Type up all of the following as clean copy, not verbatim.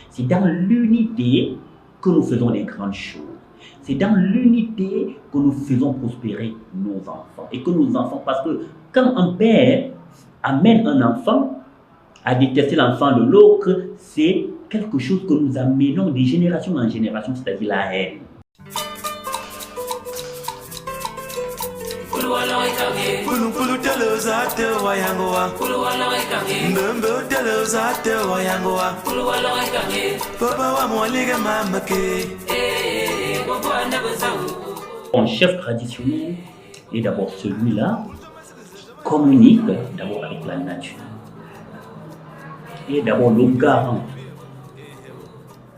C'est dans l'unité que nous faisons les grandes choses. C'est dans l'unité que nous faisons prospérer nos enfants. Et que nos enfants, parce que quand un père amène un enfant à détester l'enfant de l'autre, c'est quelque chose que nous amenons de génération en génération, c'est-à-dire la haine. Un chef traditionnel est d'abord celui-là qui communique d'abord avec la nature. Il est d'abord le garant,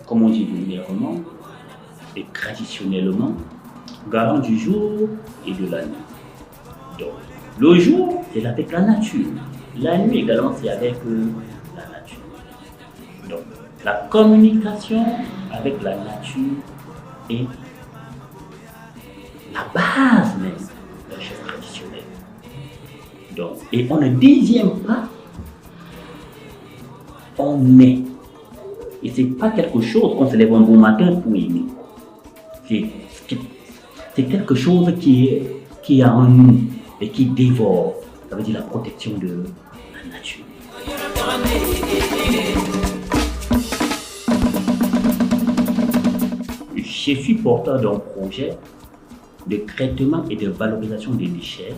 comme on dit vulgairement et traditionnellement, garant du jour et de la nuit. Donc, le jour, c'est avec la nature. La nuit également, c'est avec la nature. Donc, la communication avec la nature est la base même d'un chef traditionnel. Donc, et on ne désigne pas, on est. Et c'est pas quelque chose qu'on se lève un bon matin pour aimer. C'est quelque chose qui est en nous et qui dévore. Ça veut dire la protection de la nature. Je suis porteur d'un projet de traitement et de valorisation des déchets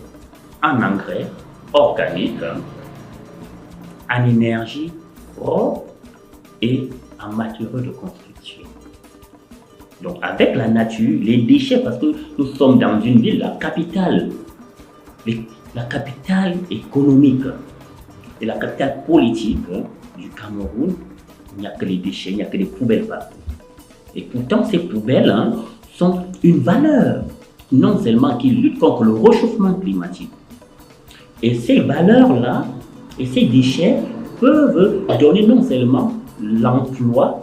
en engrais organiques, en énergie propre et en matériaux de construction. Donc avec la nature, les déchets, parce que nous sommes dans une ville, la capitale économique et la capitale politique du Cameroun, il n'y a que les déchets, il n'y a que des poubelles partout. Et pourtant ces poubelles sont une valeur, non seulement qui lutte contre le réchauffement climatique. Et ces valeurs-là, et ces déchets peuvent donner non seulement l'emploi,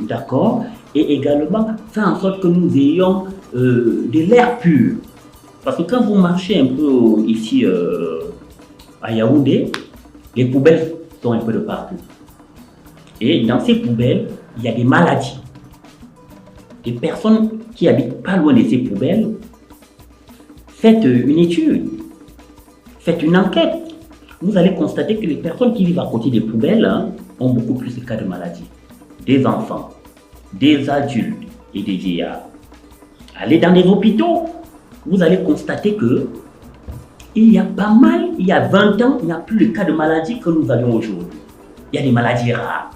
d'accord, et également faire en sorte que nous ayons de l'air pur. Parce que quand vous marchez un peu ici à Yaoundé, les poubelles sont un peu de partout. Et dans ces poubelles, il y a des maladies. Les personnes qui habitent pas loin de ces poubelles, faites une étude, faites une enquête. Vous allez constater que les personnes qui vivent à côté des poubelles ont beaucoup plus de cas de maladies. Des enfants, des adultes et des vieillards. Allez dans les hôpitaux, vous allez constater que il y a 20 ans, il n'y a plus de cas de maladies que nous avions aujourd'hui. Il y a des maladies rares.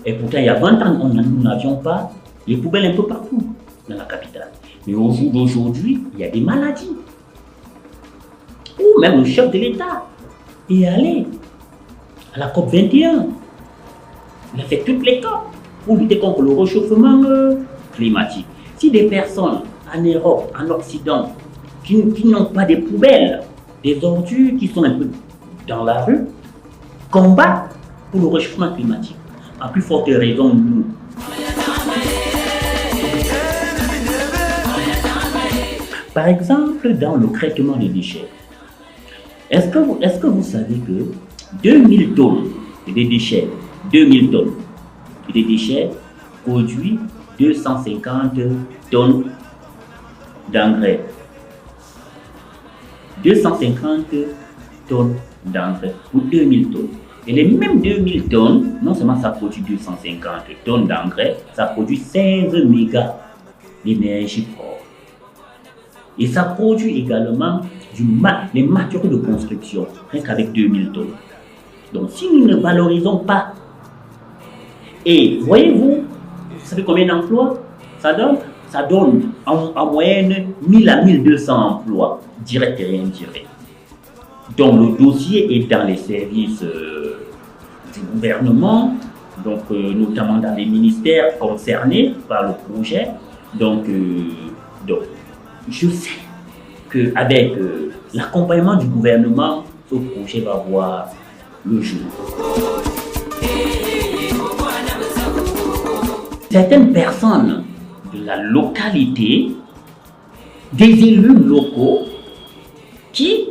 Et pourtant, il y a 20 ans, nous n'avions pas les poubelles un peu partout dans la capitale. Mais au jour d'aujourd'hui, il y a des maladies. Ou même le chef de l'État est allé à la COP 21. Il a fait toutes les COP pour lutter contre le réchauffement climatique. Si des personnes en Europe, en Occident, qui n'ont pas de poubelles, des ordures qui sont un peu dans la rue, combattent pour le réchauffement climatique, à plus forte raison nous. Par exemple, dans le traitement des déchets, est-ce que vous savez que 2000 tonnes de déchets, 2000 tonnes de déchets produisent 250 tonnes d'engrais. 250 tonnes d'engrais pour 2000 tonnes. Et les mêmes 2000 tonnes, non seulement ça produit 250 tonnes d'engrais, ça produit 16 mégas d'énergie propre. Et ça produit également les matériaux de construction, rien qu'avec 2000 tonnes. Donc si nous ne valorisons pas, et voyez-vous, vous savez combien d'emplois ça donne? Ça donne en moyenne 1000 à 1200 emplois, directs et indirects. Donc le dossier est dans les services du gouvernement, donc notamment dans les ministères concernés par le projet. Donc je sais qu'avec l'accompagnement du gouvernement, ce projet va voir le jour. Certaines personnes de la localité, des élus locaux, qui,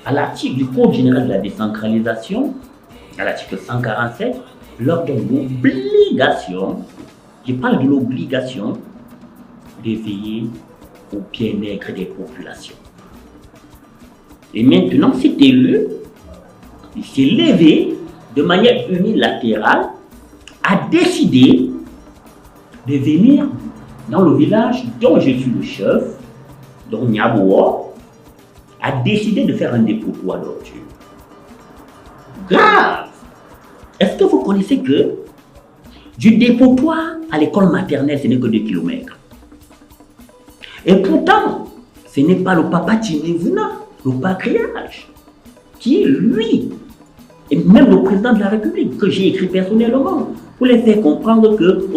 à l'article du Code général de la décentralisation, à l'article 147, leur donne l'obligation, je parle de l'obligation, de veiller au bien-être des populations. Et maintenant, cet élu, il s'est levé de manière unilatérale, a décidé de venir dans le village dont je suis le chef, dont Niaboua, a décidé de faire un dépotoir d'ordures. Grave! Est-ce que vous connaissez que du dépotoir à l'école maternelle, ce n'est que 2 kilomètres? Et pourtant, ce n'est pas le papa Tinévuna, le patriarche, qui est lui, et même le président de la République, que j'ai écrit personnellement, pour les faire comprendre que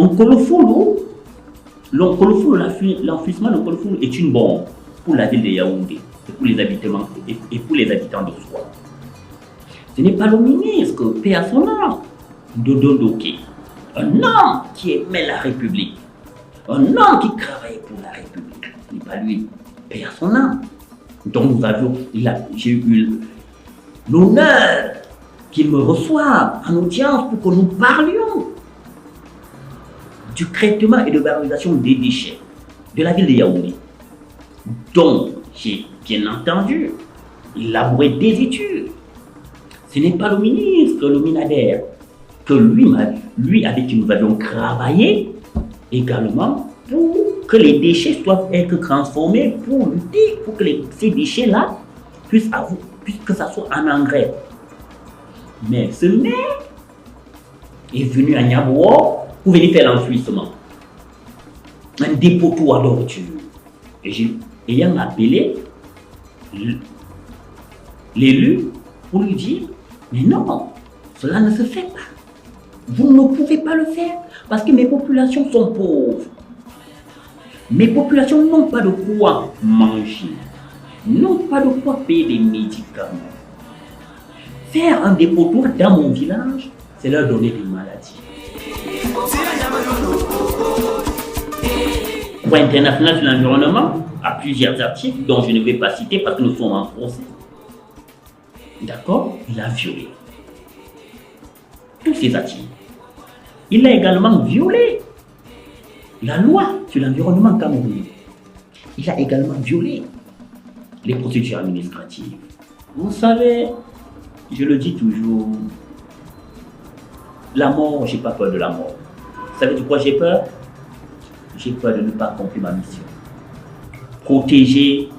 l'enfouissement de Kolofolo est une bombe pour la ville de Yaoundé, et pour les habitants de Soie. Ce n'est pas le ministre, paix à son âme, Dodo Doké, un homme qui aimait la République, un homme qui travaillait pour la République. Ce n'est pas lui, paix à son âme. Donc j'ai eu l'honneur qu'il me reçoive en audience pour que nous parlions du traitement et de valorisation des déchets de la ville de Yaoundé. Donc, j'ai bien entendu élaboré des études. Ce n'est pas le ministre, le Minader, que lui avec qui nous avions travaillé également pour que les déchets doivent être transformés pour lutter, pour que ces déchets-là puissent que ça soit en engrais. Mais ce maire est venu à Niaboua pour venir faire l'enfouissement. Un dépotoir d'ordures. Et ayant appelé l'élu pour lui dire, mais non, cela ne se fait pas. Vous ne pouvez pas le faire parce que mes populations sont pauvres. Mes populations n'ont pas de quoi manger, n'ont pas de quoi payer des médicaments. Faire un dépotoir dans mon village, c'est leur donner des maladies. Point international sur l'environnement a plusieurs articles dont je ne vais pas citer parce que nous sommes en procès. D'accord? Il a violé tous ces articles. Il a également violé la loi sur l'environnement camerounais. Il a également violé les procédures administratives. Vous savez, je le dis toujours, la mort, je n'ai pas peur de la mort. Vous savez de quoi j'ai peur? J'ai peur de ne pas accomplir ma mission. Protéger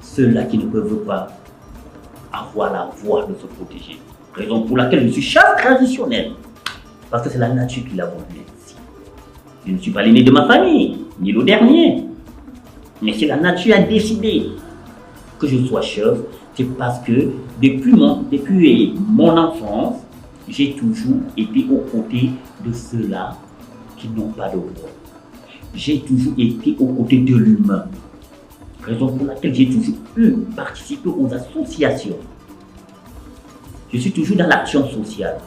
ceux-là qui ne peuvent pas avoir la voie de se protéger. Raison pour laquelle je suis chasse traditionnelle. Parce que c'est la nature qui l'a voulu ainsi. Je ne suis pas l'aîné de ma famille, ni le dernier. Mais si la nature a décidé que je sois chef, c'est parce que depuis mon enfance, j'ai toujours été aux côtés de ceux-là qui n'ont pas de voix. J'ai toujours été aux côtés de l'humain. Raison pour laquelle j'ai toujours participé aux associations. Je suis toujours dans l'action sociale.